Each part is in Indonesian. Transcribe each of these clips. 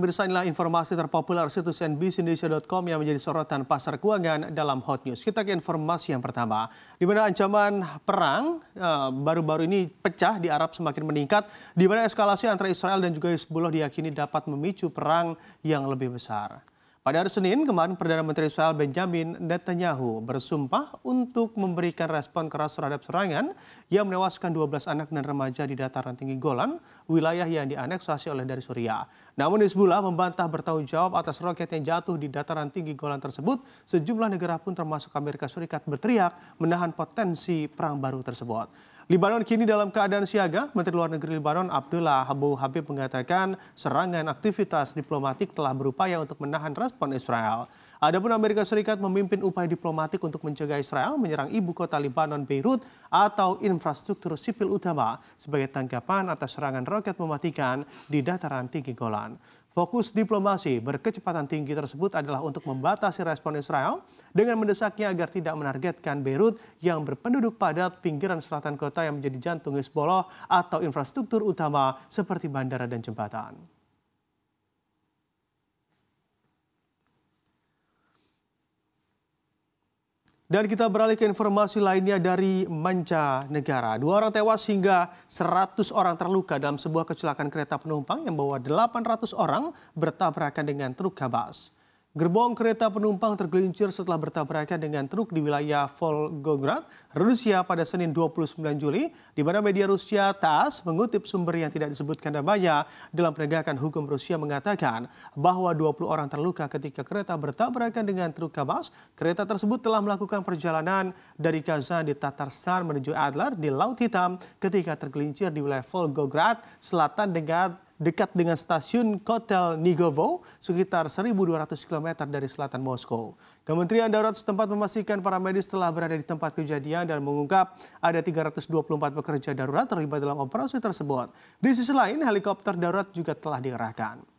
pemirsa, inilah informasi terpopuler situs nbcindonesia.com yang menjadi sorotan pasar keuangan dalam Hot News. Kita ke informasi yang pertama, di mana ancaman perang baru-baru ini pecah di Arab semakin meningkat, di mana eskalasi antara Israel dan juga Hizbullah diyakini dapat memicu perang yang lebih besar. Pada hari Senin kemarin, Perdana Menteri Israel Benjamin Netanyahu bersumpah untuk memberikan respon keras terhadap serangan yang menewaskan 12 anak dan remaja di dataran tinggi Golan, wilayah yang dianeksasi oleh dari Suriah. Namun Hizbullah membantah bertanggung jawab atas roket yang jatuh di dataran tinggi Golan tersebut. Sejumlah negara pun termasuk Amerika Serikat berteriak menahan potensi perang baru tersebut. Lebanon kini dalam keadaan siaga. Menteri Luar Negeri Lebanon Abdullah Abu Habib mengatakan serangan aktivitas diplomatik telah berupaya untuk menahan respon Israel. Adapun Amerika Serikat memimpin upaya diplomatik untuk mencegah Israel menyerang ibu kota Lebanon Beirut atau infrastruktur sipil utama sebagai tanggapan atas serangan roket mematikan di dataran tinggi Golan. Fokus diplomasi berkecepatan tinggi tersebut adalah untuk membatasi respon Israel dengan mendesaknya agar tidak menargetkan Beirut yang berpenduduk padat, pinggiran selatan kota yang menjadi jantung Hizbullah atau infrastruktur utama seperti bandara dan jembatan. Dan kita beralih ke informasi lainnya dari mancanegara. 2 orang tewas hingga 100 orang terluka dalam sebuah kecelakaan kereta penumpang yang membawa 800 orang bertabrakan dengan truk kabas. Gerbong kereta penumpang tergelincir setelah bertabrakan dengan truk di wilayah Volgograd, Rusia pada Senin 29 Juli, di mana media Rusia TASS mengutip sumber yang tidak disebutkan namanya dalam penegakan hukum Rusia mengatakan bahwa 20 orang terluka ketika kereta bertabrakan dengan truk kabas. Kereta tersebut telah melakukan perjalanan dari Kazan di Tatarstan menuju Adler di Laut Hitam ketika tergelincir di wilayah Volgograd Selatan dekat dengan stasiun Kotel Nigovo, sekitar 1.200 km dari selatan Moskow. Kementerian Darurat setempat memastikan para medis telah berada di tempat kejadian dan mengungkap ada 324 pekerja darurat terlibat dalam operasi tersebut. Di sisi lain, helikopter darurat juga telah dikerahkan.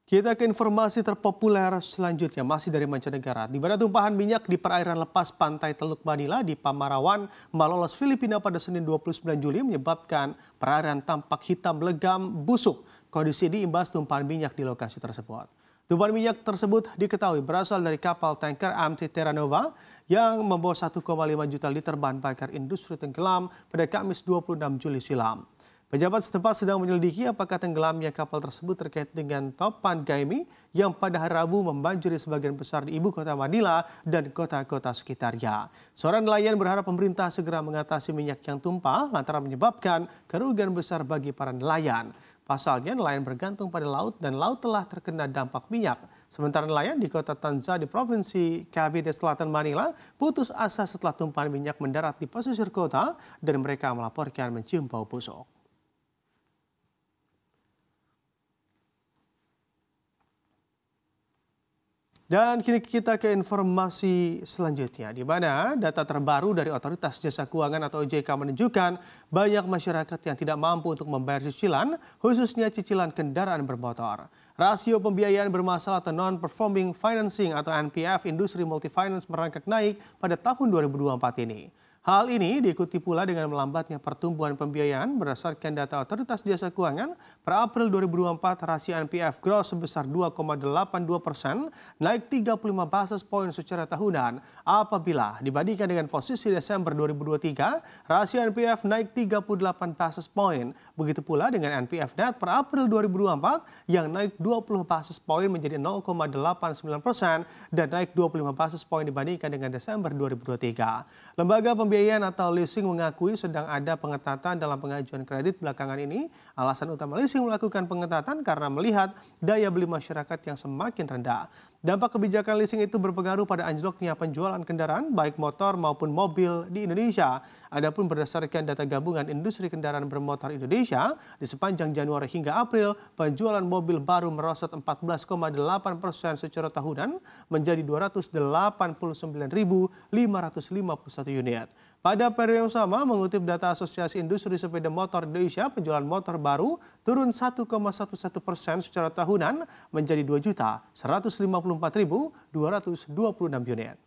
Kita ke informasi terpopuler selanjutnya, masih dari mancanegara. Di mana tumpahan minyak di perairan lepas pantai Teluk Manila di Pamarawan, Malolos, Filipina pada Senin 29 Juli menyebabkan perairan tampak hitam legam busuk. Kondisi ini imbas tumpahan minyak di lokasi tersebut. Tumpahan minyak tersebut diketahui berasal dari kapal tanker MT Terra Nova yang membawa 1,5 juta liter bahan bakar industri tenggelam pada Kamis 26 Juli silam. Pejabat setempat sedang menyelidiki apakah tenggelamnya kapal tersebut terkait dengan topan Gaimi yang pada hari Rabu membanjiri sebagian besar di ibu kota Manila dan kota-kota sekitarnya. Seorang nelayan berharap pemerintah segera mengatasi minyak yang tumpah lantaran menyebabkan kerugian besar bagi para nelayan. Pasalnya nelayan bergantung pada laut dan laut telah terkena dampak minyak. Sementara nelayan di kota Tanza di Provinsi Cavite Selatan Manila putus asa setelah tumpahan minyak mendarat di pesisir kota dan mereka melaporkan mencium bau busuk. Dan kini kita ke informasi selanjutnya, di mana data terbaru dari Otoritas Jasa Keuangan atau OJK menunjukkan banyak masyarakat yang tidak mampu untuk membayar cicilan, khususnya cicilan kendaraan bermotor. Rasio pembiayaan bermasalah atau non-performing financing atau NPF industri multifinance merangkak naik pada tahun 2024 ini. Hal ini diikuti pula dengan melambatnya pertumbuhan pembiayaan berdasarkan data Otoritas Jasa Keuangan. Per April 2024, rasio NPF gross sebesar 2,82%, naik 35 basis poin secara tahunan. Apabila dibandingkan dengan posisi Desember 2023, rasio NPF naik 38 basis poin. Begitu pula dengan NPF net per April 2024 yang naik 20 basis poin menjadi 0,89% dan naik 25 basis poin dibandingkan dengan Desember 2023. Lembaga pembiayaan atau leasing mengakui sedang ada pengetatan dalam pengajuan kredit belakangan ini. Alasan utama leasing melakukan pengetatan karena melihat daya beli masyarakat yang semakin rendah. Dampak kebijakan leasing itu berpengaruh pada anjloknya penjualan kendaraan baik motor maupun mobil di Indonesia. Adapun berdasarkan data gabungan industri kendaraan bermotor Indonesia, di sepanjang Januari hingga April, penjualan mobil baru merosot 14,8% secara tahunan menjadi 289.551 unit. Pada periode yang sama, mengutip data Asosiasi Industri Sepeda Motor Indonesia, penjualan motor baru turun 1,11% secara tahunan menjadi 2.154.226 unit.